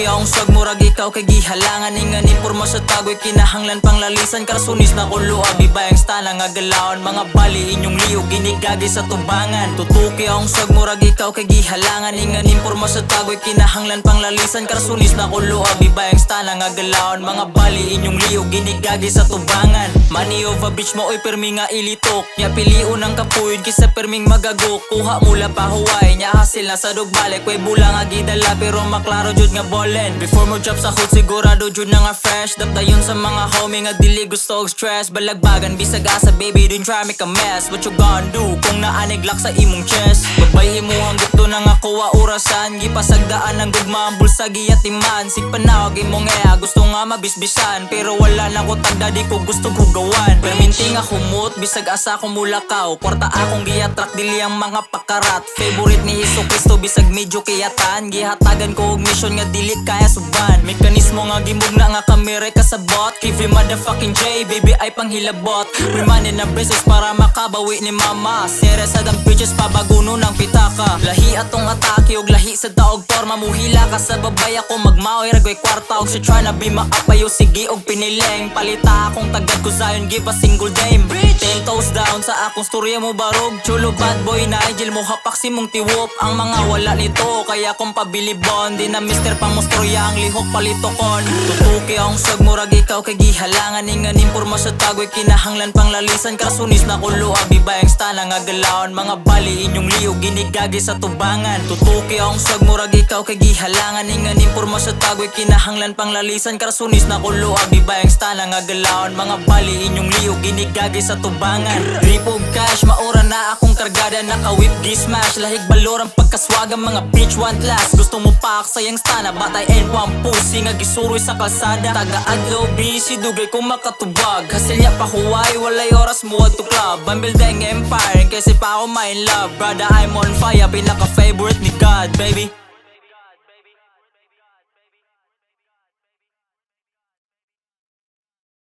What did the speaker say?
Tutuki akong swag murag ikaw kay gihalangan. Inganin porma sa tagoy kinahanglan pang lalisan. Karasunis na kulo abibayang stana nga galaon. Mga bali inyong liog ginigagi sa tubangan. Tutuki akong swag murag ikaw kay gihalangan. Inganin porma sa tagoy kinahanglan pang lalisan. Karasunis na kulo abibayang stana nga galaon. Mga bali inyong liog ginigagi sa tubangan. Money over bitch mo oy permi nga ilitok. Nya piliun ang kapuyon kisa perming magagok. Kuha mula pa Hawaii nya hasil na sa dugbalik. Kwe bula nga gidala pero maklaro jud nga bolen. Before mo drop sa hood sigurado jud na nga fresh. Dapdayon sa mga homie nga dili gusto og stress. Balagbagan bisag asa baby din try make a mess. What you gonna do kung naaniglak sa imong chest? Babay mo ang gusto na nga kuha orasan. Gipasagdaan ang gugma ang bulsa giyatiman. Sigpanawag imong gusto nga mabisbisan. Pero wala na ko tagda di ko gusto gugawan. Perminti nga humot bisag asa ko mulakaw. Kwarta akong giatrak dili ang mga pakarat. Favorite ni Hesus Kristo bisag medyo kayatan. Gihatagan ko og mission nga dili kaya suban. Mekanismo nga gimugna nga kamera kasabot. Every motherfucking J baby ay panghilabot. Remanin na beses para makabawi ni mama. Sere sa dam bitches pabaguno ng pitaka. Lahi atong atake og lahi sa daog forma. Muhila ka sa babay ako magmaoy ragway kwarta. Og si try na be maapayo sige og pinileng. Palita akong tagad ko Zion give a single dame. 10 toes down sa akong storya mo barog. Chulo bad boy na Nigel mo hapak si mong tiwop. Ang mga wala nito kaya kung pabilibon. Di na mister pang mostorya ang lihok palitokon. Tutuki akong swag murag ikaw kay gihalangan. Inganin porma sa tagoy kinahanglan pang lalisan. Karasunis na kulo abibayang stana nga galaon. Mga bali inyong liog ginigagi sa tubangan. Tutuki akong swag murag ikaw kay gihalangan. Inganin porma sa tagoy kinahanglan pang lalisan. Karasunis na kulo abibayang stana nga galaon. Mga bali inyong liog ginigagi sa tubangan. Drip og cash maura na akong kargada. Naka-whip gi-smash lahig balor ang pagkaswaga. Mga bitch want last. Gusto mo pa sayang stana. Batay and one pussy nga gisuroy sa kalsada. Taga-adlaw busy dugay kung makatubag. Hasil niya pa Hawaii walay oras mo to club. I'm building empire kasi pa ako my love. Brother I'm on fire pinaka favorite ni God baby.